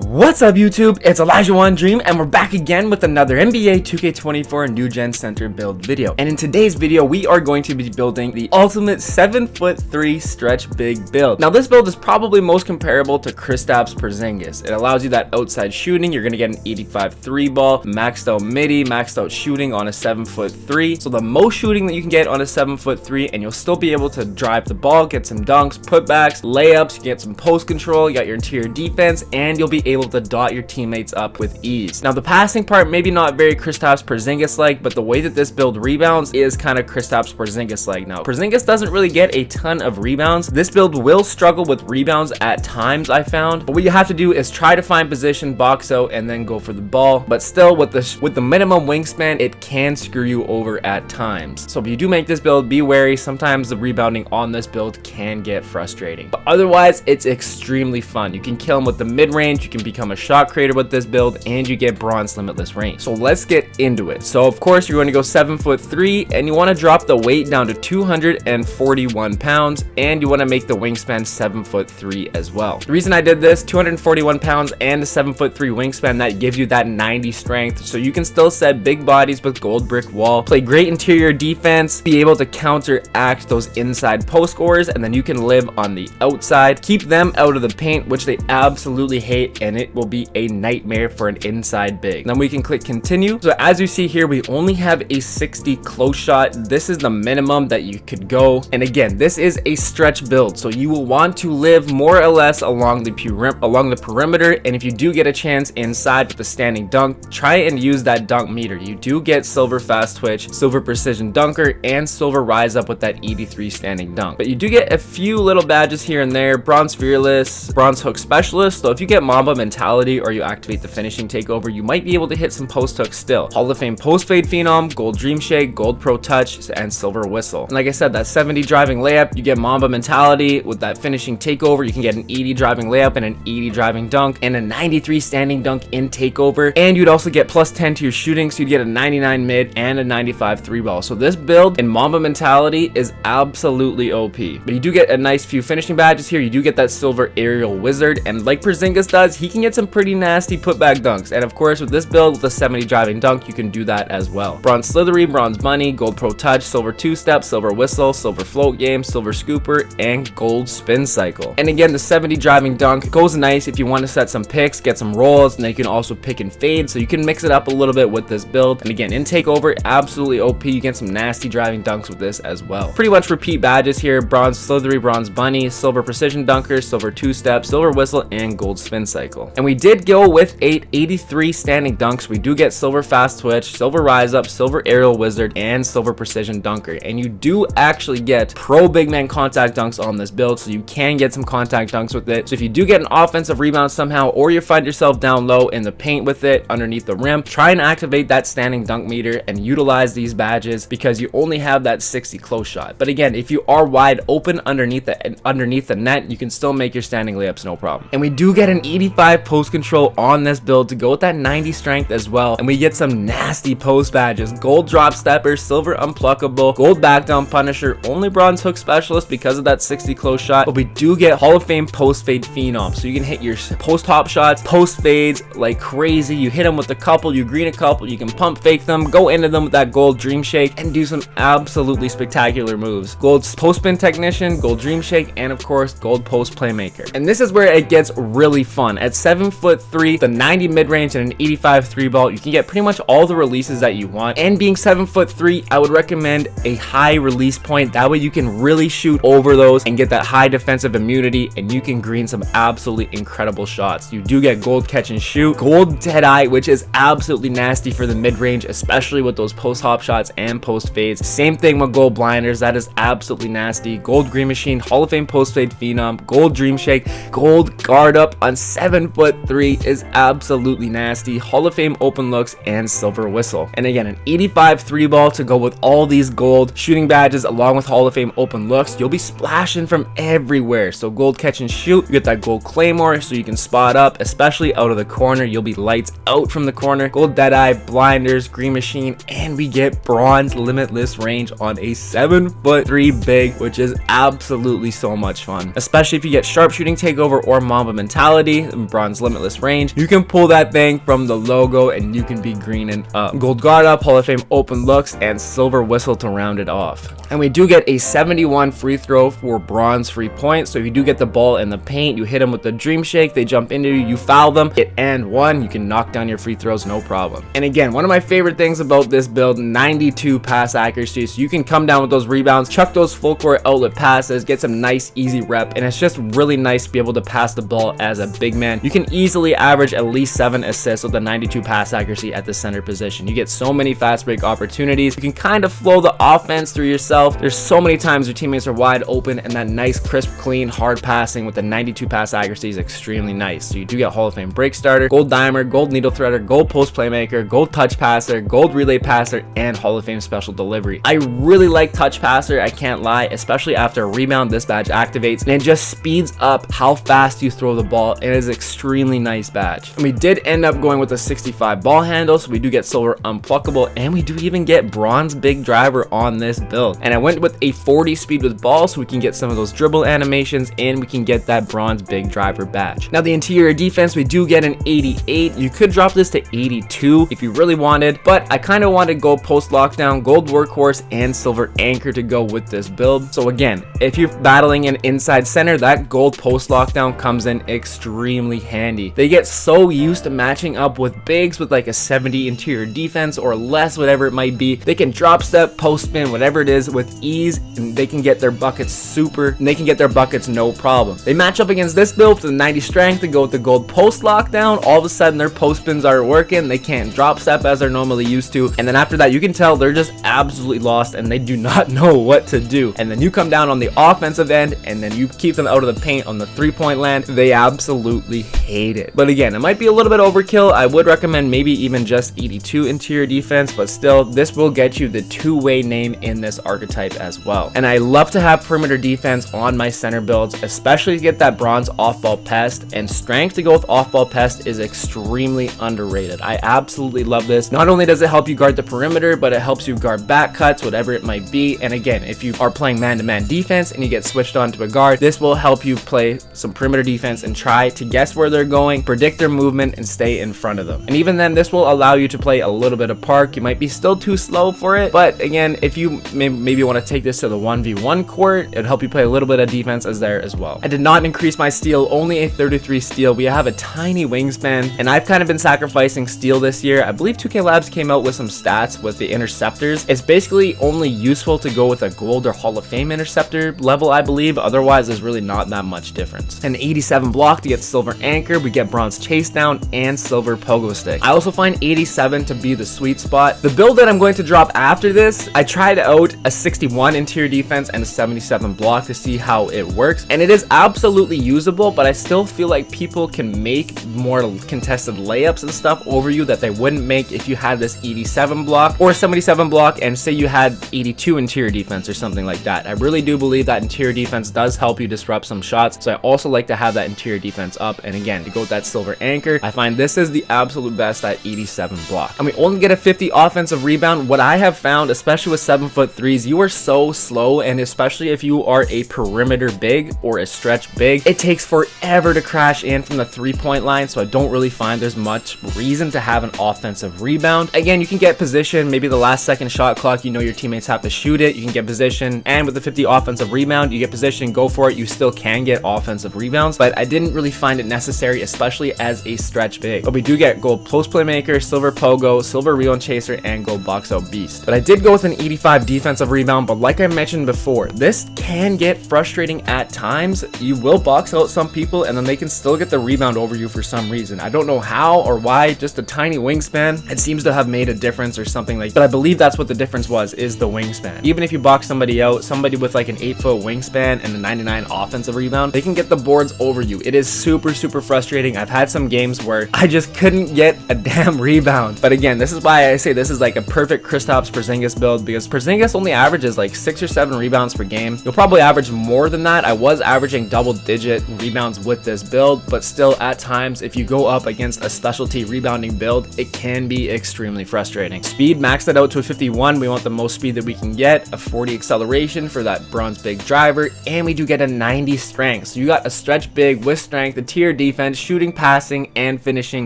What's up YouTube, it's Elijah1Dream and we're back again with another NBA 2K24 New Gen Center build video. And in today's video, we are going to be building the ultimate 7'3" stretch big build. Now this build is probably most comparable to Kristaps Porzingis. It allows you that outside shooting. You're going to get an 85 3 ball, maxed out midi, maxed out shooting on a 7'3". So the most shooting that you can get on a 7'3", and you'll still be able to drive the ball, get some dunks, putbacks, layups, you get some post control, you got your interior defense, and you'll be able to dot your teammates up with ease. Now the passing part, maybe not very Kristaps Porzingis like, but the way that this build rebounds is kind of Kristaps Porzingis like. Now Porzingis doesn't really get a ton of rebounds. This build will struggle with rebounds at times, I found, but what you have to do is try to find position, box out, and then go for the ball. But still, with the minimum wingspan, it can screw you over at times. So if you do make this build, be wary. Sometimes the rebounding on this build can get frustrating, but otherwise it's extremely fun. You can kill him with the mid-range, you can become a shot creator with this build, and you get bronze limitless range. So let's get into it. So of course you're going to go 7'3", and you want to drop the weight down to 241 pounds, and you want to make the wingspan 7'3" as well. The reason I did this, 241 pounds and the 7'3" wingspan, that gives you that 90 strength, so you can still set big bodies with gold brick wall, play great interior defense, be able to counteract those inside post scorers, and then you can live on the outside, keep them out of the paint, which they absolutely hate, and it will be a nightmare for an inside big. Then we can click continue. So as you see here, we only have a 60 close shot. This is the minimum that you could go, and again, this is a stretch build, so you will want to live more or less along the perimeter, and if you do get a chance inside with the standing dunk, try and use that dunk meter. You do get silver fast twitch, silver precision dunker, and silver rise up with that 83 standing dunk, but you do get a few little badges here and there: bronze fearless, bronze hook specialist. So if you get Mamba mentality or you activate the finishing takeover, you might be able to hit some post hooks still. Hall of Fame post fade phenom, gold dream shake, gold pro touch, and silver whistle. And like I said, that 70 driving layup, you get Mamba mentality with that finishing takeover. You can get an 80 driving layup and an 80 driving dunk and a 93 standing dunk in takeover, and you'd also get plus 10 to your shooting, so you'd get a 99 mid and a 95 3 ball. So this build in Mamba mentality is absolutely OP, but you do get a nice few finishing badges here. You do get that silver aerial wizard, and like Porzingis does, he can get some pretty nasty putback dunks, and of course with this build with the 70 driving dunk, you can do that as well. Bronze slithery, bronze bunny, gold pro touch, silver two step, silver whistle, silver float game, silver scooper, and gold spin cycle. And again, the 70 driving dunk goes nice if you want to set some picks, get some rolls, and then you can also pick and fade, so you can mix it up a little bit with this build. And again, in takeover, absolutely OP. You get some nasty driving dunks with this as well. Pretty much repeat badges here: bronze slithery, bronze bunny, silver precision dunker, silver two step, silver whistle, and gold spin cycle. And we did go with 83 standing dunks. We do get silver fast twitch, silver rise up, silver aerial wizard, and silver precision dunker. And you do actually get pro big man contact dunks on this build, so you can get some contact dunks with it. So if you do get an offensive rebound somehow, or you find yourself down low in the paint with it underneath the rim, try and activate that standing dunk meter and utilize these badges, because you only have that 60 close shot. But again, if you are wide open underneath the net, you can still make your standing layups no problem. And we do get an 85 post control on this build to go with that 90 strength as well, and we get some nasty post badges: gold drop stepper, silver unpluckable, gold back down punisher, only bronze hook specialist because of that 60 close shot, but we do get Hall of Fame post fade phenom, so you can hit your post hop shots, post fades like crazy. You hit them with a couple, you green a couple, you can pump fake them, go into them with that gold dream shake, and do some absolutely spectacular moves: gold post spin technician, gold dream shake, and of course gold post playmaker. And this is where it gets really fun. At 7'3", the 90 mid-range, and an 85 3 ball, you can get pretty much all the releases that you want. And being 7'3", I would recommend a high release point. That way you can really shoot over those and get that high defensive immunity, and you can green some absolutely incredible shots. You do get gold catch and shoot, gold dead eye, which is absolutely nasty for the mid-range, especially with those post hop shots and post fades. Same thing with gold blinders, that is absolutely nasty. Gold green machine, Hall of Fame post fade phenom, gold dream shake, gold guard up on 7'3" is absolutely nasty. Hall of Fame open looks, and silver whistle. And again, an 85 3 ball to go with all these gold shooting badges along with Hall of Fame open looks. You'll be splashing from everywhere. So gold catch and shoot, you get that gold claymore so you can spot up, especially out of the corner. You'll be lights out from the corner. Gold dead eye, blinders, green machine, and we get bronze limitless range on a 7'3" big, which is absolutely so much fun, especially if you get sharpshooting takeover or Mamba mentality. bronze limitless range, you can pull that thing from the logo and you can be greening up. Gold guard up, Hall of Fame open looks, and silver whistle to round it off. And we do get a 71 free throw for bronze free points. So if you do get the ball in the paint, you hit them with the dream shake, they jump into you, you foul them, hit and one, you can knock down your free throws, no problem. And again, one of my favorite things about this build, 92 pass accuracy. So you can come down with those rebounds, chuck those full court outlet passes, get some nice easy rep, and it's just really nice to be able to pass the ball as a big man. You can easily average at least 7 assists with the 92 pass accuracy at the center position. You get so many fast break opportunities. You can kind of flow the offense through yourself. There's so many times your teammates are wide open, and that nice, crisp, clean, hard passing with the 92 pass accuracy is extremely nice. So you do get Hall of Fame break starter, gold dimer, gold needle threader, gold post playmaker, gold touch passer, gold relay passer, and Hall of Fame special delivery. I really like touch passer, I can't lie, especially after a rebound. This badge activates and it just speeds up how fast you throw the ball. It is extremely nice badge. And we did end up going with a 65 ball handle, so we do get silver unpluckable, and we do even get bronze big driver on this build. And I went with a 40 speed with ball so we can get some of those dribble animations and we can get that bronze big driver badge. Now the interior defense, we do get an 88. You could drop this to 82 if you really wanted, but I kind of wanted gold post lockdown, gold workhorse, and silver anchor to go with this build. So again, if you're battling an inside center, that gold post lockdown comes in extremely handy. They get so used to matching up with bigs with like a 70 interior defense or less, whatever it might be. They can drop step, post spin, whatever it is with ease, and they can get their buckets no problem. They match up against this build for the 90 strength to go with the gold post lockdown. All of a sudden their post spins aren't working, they can't drop step as they're normally used to, and then after that you can tell they're just absolutely lost and they do not know what to do. And then you come down on the offensive end and then you keep them out of the paint on the 3-point land, they absolutely hate it. But again, it might be a little bit overkill. I would recommend maybe even just 82 interior defense, but still this will get you the two-way name in this archetype as well. And I love to have perimeter defense on my center builds, especially to get that bronze off-ball pest, and strength to go with off-ball pest is extremely underrated. I absolutely love this. Not only does it help you guard the perimeter, but it helps you guard back cuts, whatever it might be. And again, if you are playing man-to-man defense and you get switched on to a guard, this will help you play some perimeter defense and try to guess where they're going, predict their movement, and stay in front of them. And even then, this will allow you to play a little bit of park. You might be still too slow for it, but again, if you maybe want to take this to the 1v1 court, it'll help you play a little bit of defense as there as well. I did not increase my steal, only a 33 steal. We have a tiny wingspan, and I've kind of been sacrificing steal this year. I believe 2K Labs came out with some stats with the interceptors. It's basically only useful to go with a gold or Hall of Fame interceptor level, I believe. Otherwise, there's really not that much difference. An 87 block to get silver anchor. We get bronze chase down and silver pogo stick. I also find 87 to be the sweet spot. The build that I'm going to drop after this, I tried out a 61 interior defense and a 77 block to see how it works, and it is absolutely usable, but I still feel like people can make more contested layups and stuff over you that they wouldn't make if you had this 87 block or 77 block and say you had 82 interior defense or something like that. I really do believe that interior defense does help you disrupt some shots, so I also like to have that interior defense up. And again, to go with that silver anchor, I find this is the absolute best at 87 block. And we only get a 50 offensive rebound. What I have found, especially with 7'3s, you are so slow, and especially if you are a perimeter big or a stretch big, it takes forever to crash in from the 3-point line, so I don't really find there's much reason to have an offensive rebound. Again, you can get position, maybe the last second shot clock, you know your teammates have to shoot it, you can get position, and with the 50 offensive rebound, you get position, go for it, you still can get offensive rebounds, but I didn't really find it necessary, especially as a stretch big. But we do get gold post playmaker, silver pogo, silver rebound chaser, and gold box out beast. But I did go with an 85 defensive rebound, but like I mentioned before, this can get frustrating at times. You will box out some people and then they can still get the rebound over you for some reason. I don't know how or why, just a tiny wingspan. It seems to have made a difference or something like that. But I believe that's what the difference was, is the wingspan. Even if you box somebody out, somebody with like an 8-foot wingspan and a 99 offensive rebound, they can get the boards over you. It is super frustrating. I've had some games where I just couldn't get a damn rebound. But again, this is why I say this is like a perfect Kristaps Porzingis build, because Porzingis only averages like 6 or 7 rebounds per game. You'll probably average more than that. I was averaging double-digit rebounds with this build, but still at times, if you go up against a specialty rebounding build, it can be extremely frustrating. Speed, maxed it out to a 51. We want the most speed that we can get. A 40 acceleration for that bronze big driver, and we do get a 90 strength. So you got a stretch big with strength, a tier defense, defense, shooting, passing, and finishing,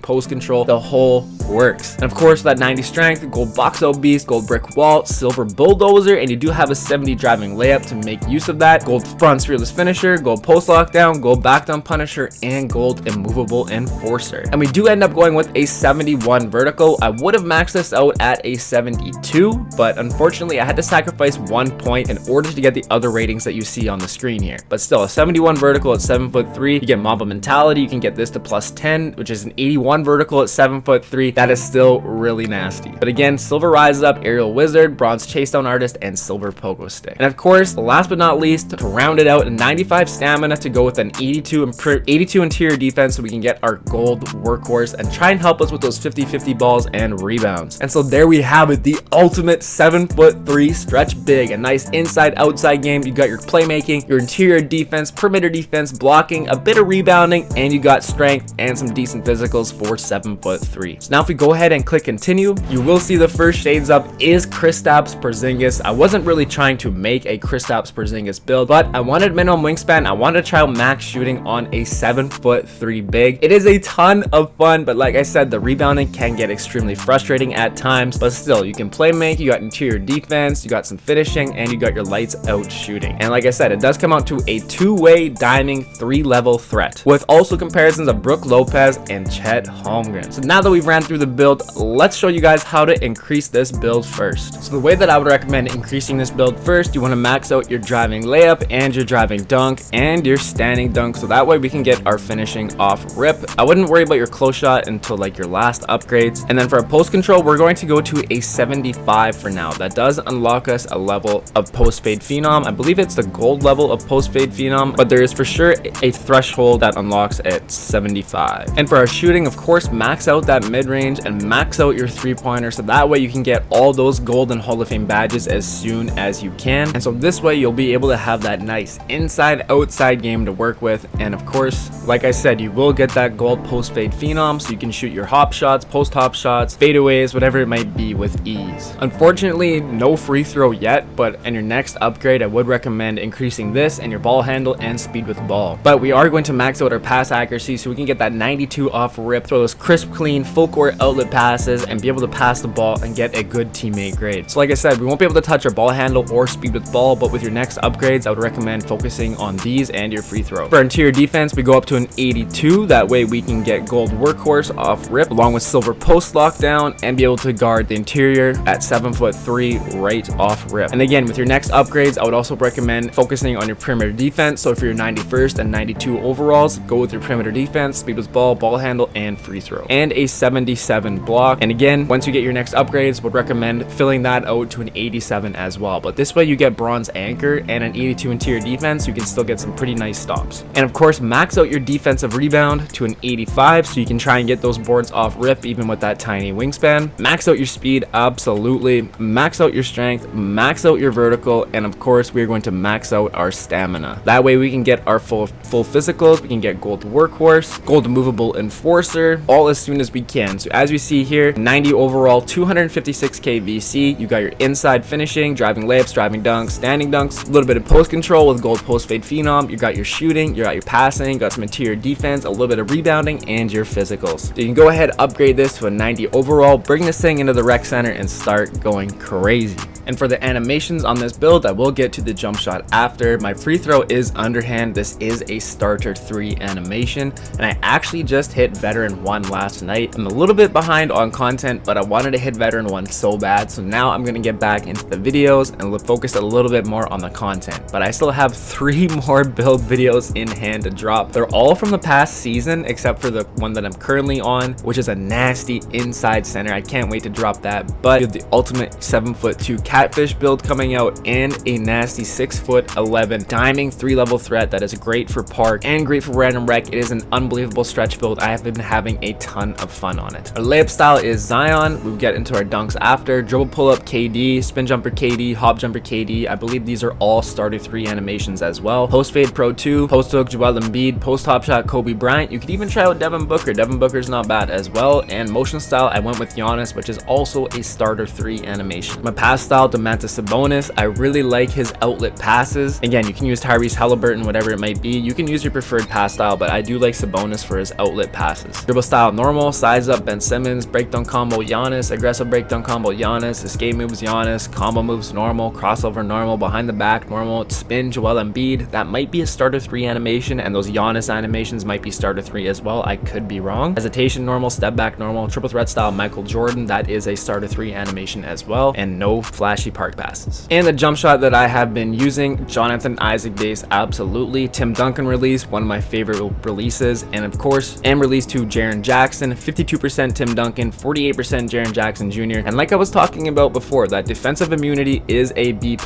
post control, the whole works. And of course, that 90 strength, gold box out beast, gold brick wall, silver bulldozer, and you do have a 70 driving layup to make use of that, gold front fearless finisher, gold post lockdown, gold back down punisher, and gold immovable enforcer. And we do end up going with a 71 vertical. I would have maxed this out at a 72, but unfortunately I had to sacrifice 1 point in order to get the other ratings that you see on the screen here. But still, a 71 vertical at 7'3", you get Mamba mentality. You can get this to plus 10, which is an 81 vertical at 7'3". That is still really nasty. But again, silver rise up, aerial wizard, bronze chase down artist, and silver pogo stick. And of course, last but not least, to round it out, a 95 stamina to go with an 82 interior defense, so we can get our gold workhorse and try and help us with those 50-50 balls and rebounds. And so there we have it, the ultimate 7'3" stretch big. A nice inside outside game. You got your playmaking, your interior defense, perimeter defense, blocking, a bit of rebounding, and you got strength and some decent physicals for 7'3". So now if we go ahead and click continue, you will see the first shades up is Kristaps Porzingis. I wasn't really trying to make a Kristaps Porzingis build, but I wanted minimum wingspan. I wanted to try out max shooting on a 7'3" big. It is a ton of fun, but like I said, the rebounding can get extremely frustrating at times, but still, you can play make, you got interior defense, you got some finishing, and you got your lights out shooting. And like I said, it does come out to a two-way diming 3-level threat with also comparisons of Brook Lopez and Chet Holmgren. So now that we've ran through the build, let's show you guys how to increase this build first. So the way that I would recommend increasing this build first, you want to max out your driving layup and your driving dunk and your standing dunk, so that way we can get our finishing off rip. I wouldn't worry about your close shot until like your last upgrades. And then for our post control, we're going to go to a 75 for now. That does unlock us a level of post fade phenom. I believe it's the gold level of post fade phenom, but there is for sure a threshold that unlocks at 75. And for our shooting, of course, max out that mid range and max out your 3-pointer, so that way you can get all those golden Hall of Fame badges as soon as you can. And so this way you'll be able to have that nice inside outside game to work with. And of course, like I said, you will get that gold post fade phenom, so you can shoot your hop shots, post hop shots, fadeaways, whatever it might be with ease. Unfortunately, no free throw yet, but in your next upgrade, I would recommend increasing this and your ball handle and speed with ball. But we are going to max out our pass accuracy so we can get that 92 off rip, throw those crisp, clean, full court outlet passes, and be able to pass the ball and get a good teammate grade. So like I said, we won't be able to touch our ball handle or speed with ball, but with your next upgrades, I would recommend focusing on these and your free throw. For our interior defense, we go up to an 82. That way we can get gold workhorse off rip along with silver post lockdown and be able to guard the interior at 7'3" right off rip. And again, with your next upgrades, I would also recommend focusing on your perimeter defense. So for your 91st and 92 overalls, go with your perimeter defense, speed with ball, ball handle, and free throw, and a 77 block. And again, once you get your next upgrades, would recommend filling that out to an 87 as well. But this way you get bronze anchor and an 82 interior defense, so you can still get some pretty nice stops. And of course, max out your defensive rebound to an 85, so you can try and get those boards off rip even with that tiny wingspan. Max out your speed, absolutely. Max out your strength, max out your vertical, and of course, we're going to max out our stamina. That way we can get our full physicals, we can get gold workhorse, gold movable enforcer, all as soon as we can. So as we see here, 90 overall, 256k VC, you got your inside finishing, driving layups, driving dunks, standing dunks, a little bit of post control with gold post fade phenom, you got your shooting, you got your passing, you got some interior defense, a little bit of rebounding, and your physicals. So you can go ahead, upgrade this to a 90 overall, bring this thing into the rec center and start going crazy. And for the animations on this build, I will get to the jump shot after. My free throw is underhand. This is a starter 3 animation, and I actually just hit veteran 1 last night. I'm a little bit behind on content, but I wanted to hit veteran 1 so bad, so now I'm gonna get back into the videos and focus a little bit more on the content. But I still have 3 more build videos in hand to drop. They're all from the past season except for the one that I'm currently on, which is a nasty inside center. I can't wait to drop that. But the ultimate 7'2" catfish build coming out, and a nasty 6'11" diming 3-level threat that is great for park and great for random rec. It is an unbelievable stretch build. I have been having a ton of fun on it. Our layup style is Zion. We'll get into our dunks after. Dribble pull up KD, spin jumper KD, hop jumper KD. I believe these are all starter 3 animations as well. Post fade pro 2, post hook Joel Embiid, post hop shot Kobe Bryant. You could even try out Devin Booker. Devin Booker's not bad as well. And motion style, I went with Giannis, which is also a starter 3 animation. My pass style, style, Domantas Sabonis. I really like his outlet passes. Again, you can use Tyrese Halliburton, whatever it might be. You can use your preferred pass style, but I do like Sabonis for his outlet passes. Dribble style, normal. Size up, Ben Simmons. Breakdown combo, Giannis. Aggressive breakdown combo, Giannis. Escape moves, Giannis. Combo moves, normal. Crossover, normal. Behind the back, normal. Spin, Joel Embiid. That might be a starter 3 animation, and those Giannis animations might be starter 3 as well. I could be wrong. Hesitation, normal. Step back, normal. Triple threat style, Michael Jordan. That is a starter 3 animation as well, and no flashy park passes. And the jump shot that I have been using, Jonathan Isaac base, absolutely. Tim Duncan release, one of my favorite releases, and of course, and release to Jaren Jackson, 52% Tim Duncan, 48% Jaren Jackson Jr. And like I was talking about before, that defensive immunity is a B+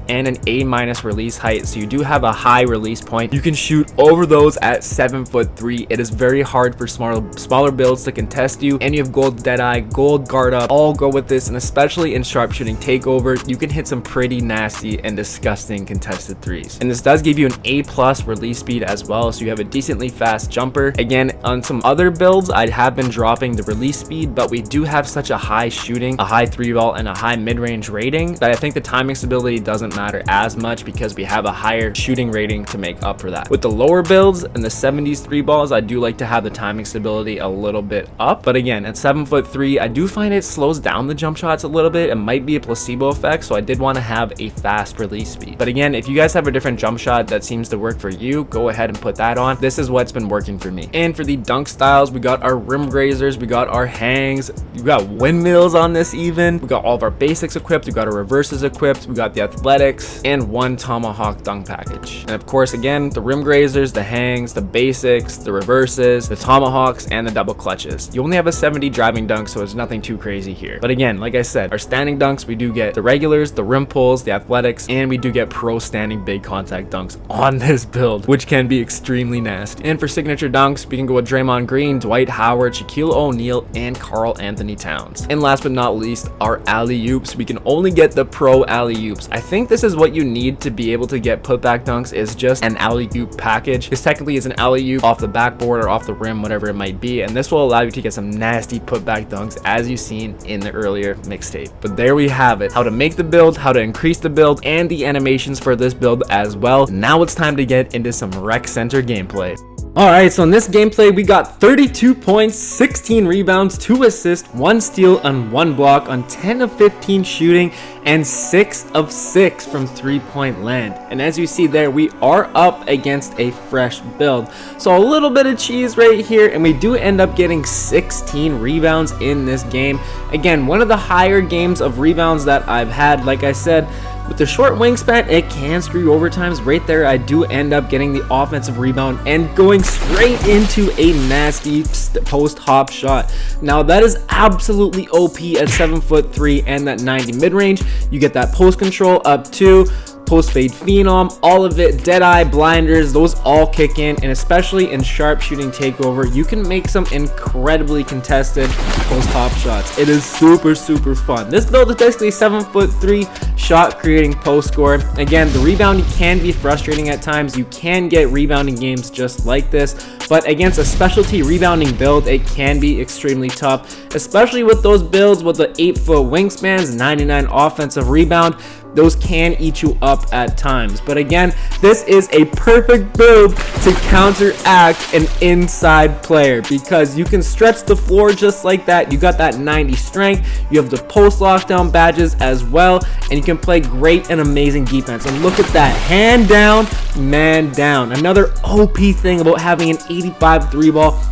and an A- release height, so you do have a high release point. You can shoot over those at 7'3". It is very hard for smaller builds to contest you, and you have gold deadeye, gold guard up, all go with this, and especially in sharpshooting takeover, you can hit some pretty nasty and disgusting contested threes. And this does give you an A+ release speed as well, so you have a decently fast jumper. Again, on some other builds, I have been dropping the release speed, but we do have such a high shooting, a high 3-ball, and a high mid-range rating that I think the timing stability doesn't matter as much because we have a higher shooting rating to make up for that. With the lower builds and the 70s 3-balls, I do like to have the timing stability a little bit up, but again, at 7'3", I do find it slows down the jump shots a little bit. It might be a placebo effect, so I did want to have a fast release speed. But again, if you guys have a different jump shot that seems to work for you, go ahead and put that on. This is what's been working for me. And for the dunk styles, we got our rim grazers, we got our hangs, we got windmills on this even, we got all of our basics equipped, we got our reverses equipped, we got the athletics, and one tomahawk dunk package. And of course, again, the rim grazers, the hangs, the basics, the reverses, the tomahawks, and the double clutches. You only have a 70 driving dunk, so it's nothing too crazy here. But again, like I said, our standing dunks, we do get the regulars, the rim pulls, the athletics, and we do get pro standing big contact dunks on this build, which can be extremely nasty. And for signature dunks, we can go with Draymond Green, Dwight Howard, Shaquille O'Neal, and Karl Anthony Towns. And last but not least, our alley-oops. We can only get the pro alley-oops. I think this is what you need to be able to get putback dunks, is just an alley-oop package. This technically is an alley-oop off the backboard or off the rim, whatever it might be, and this will allow you to get some nasty putback dunks as you've seen in the earlier mixtape. But there we have it, how to make the build, how to increase the build, and the animations for this build as well. Now it's time to get into some rec center gameplay. Alright, so in this gameplay, we got 32 points, 16 rebounds, 2 assists, 1 steal, and 1 block on 10 of 15 shooting, and 6 of 6 from 3-point land. And as you see there, we are up against a fresh build. So a little bit of cheese right here, and we do end up getting 16 rebounds in this game. Again, one of the higher games of rebounds that I've had. Like I said, with the short wingspan, it can screw you overtimes. Right there, I do end up getting the offensive rebound and going straight into a nasty post hop shot. Now that is absolutely OP at 7'3" and that 90 mid-range. You get that post control up to post fade phenom, all of it, dead eye, blinders, those all kick in, and especially in sharp shooting takeover, you can make some incredibly contested post hop shots. It is super fun. This build is basically 7'3" shot creating post score. Again, the rebounding can be frustrating at times. You can get rebounding games just like this, but against a specialty rebounding build, it can be extremely tough, especially with those builds with the 8-foot wingspans, 99 offensive rebound. Those can eat you up at times. But again, this is a perfect build to counteract an inside player because you can stretch the floor just like that. You got that 90 strength. You have the post lockdown badges as well, and you can play great and amazing defense. And look at that, hand down, man down. Another OP thing about having an 85 3-ball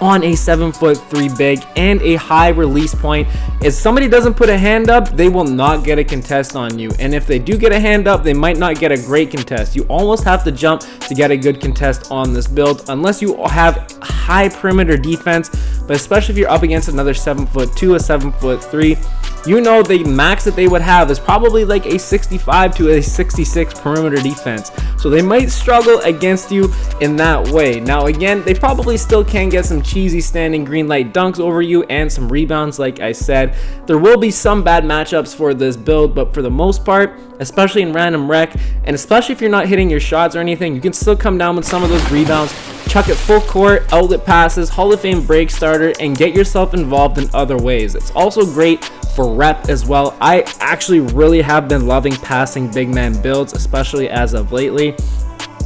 on a 7'3" big and a high release point is somebody doesn't put a hand up, they will not get a contest on you. And if they do get a hand up, they might not get a great contest. You almost have to jump to get a good contest on this build unless you have high perimeter defense. But especially if you're up against another 7'2", a 7'3", you know the max that they would have is probably like a 65 to a 66 perimeter defense. So they might struggle against you in that way. Now again, they probably still can get some cheesy standing green light dunks over you and some rebounds. Like I said, there will be some bad matchups for this build, but for the most part, especially in random rec, and especially if you're not hitting your shots or anything, you can still come down with some of those rebounds, chuck it full court, outlet passes, Hall of Fame break starter, and get yourself involved in other ways. It's also great for rep as well. I actually really have been loving passing big man builds, especially as of lately.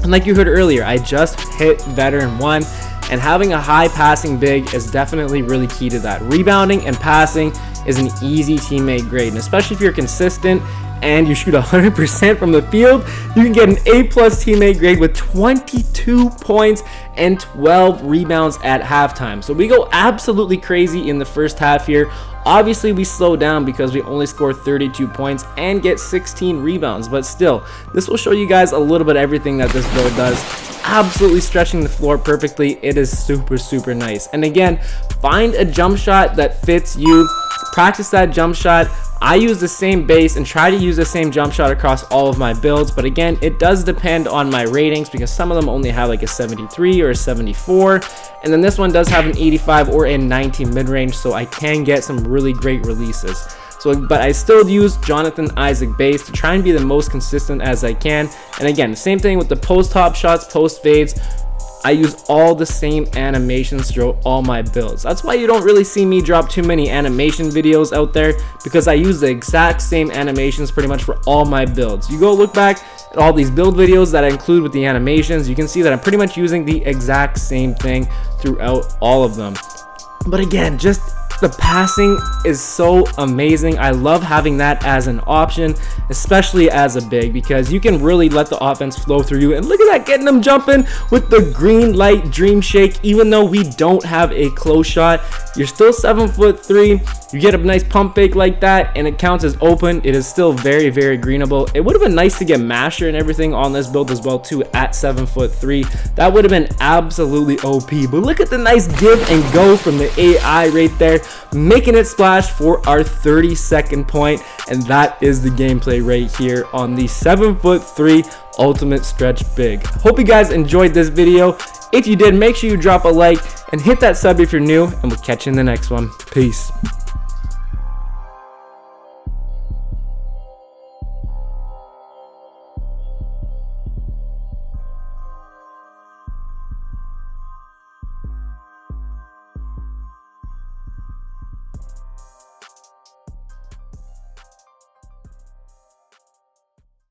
And like you heard earlier, I just hit veteran 1, and having a high passing big is definitely really key to that. Rebounding and passing is an easy teammate grade, and especially if you're consistent and you shoot 100% from the field, you can get an A+ teammate grade with 22 points and 12 rebounds at halftime. So we go absolutely crazy in the first half here. Obviously we slow down because we only score 32 points and get 16 rebounds, but still, this will show you guys a little bit of everything that this build does. Absolutely stretching the floor perfectly. It is super nice. And again, find a jump shot that fits you, practice that jump shot. I use the same base and try to use the same jump shot across all of my builds, but again, it does depend on my ratings because some of them only have like a 73 or a 74, and then this one does have an 85 or a 90 mid-range, so I can get some really great releases. But I still use Jonathan Isaac base to try and be the most consistent as I can. And again, same thing with the post hop shots, post fades. I use all the same animations throughout all my builds. That's why you don't really see me drop too many animation videos out there, because I use the exact same animations pretty much for all my builds. You go look back at all these build videos that I include with the animations, you can see that I'm pretty much using the exact same thing throughout all of them. But again, just the passing is so amazing. I love having that as an option, especially as a big, because you can really let the offense flow through you. And look at that, getting them jumping with the green light dream shake. Even though we don't have a close shot, you're still 7'3". You get a nice pump fake like that and it counts as open. It is still very greenable. It would have been nice to get masher and everything on this build as well too at 7'3". That would have been absolutely OP. But look at the nice give and go from the AI right there, making it splash for our 32nd point. And that is the gameplay right here on the 7'3" ultimate stretch big. Hope you guys enjoyed this video. If you did, make sure you drop a like and hit that sub if you're new, and we'll catch you in the next one. Peace.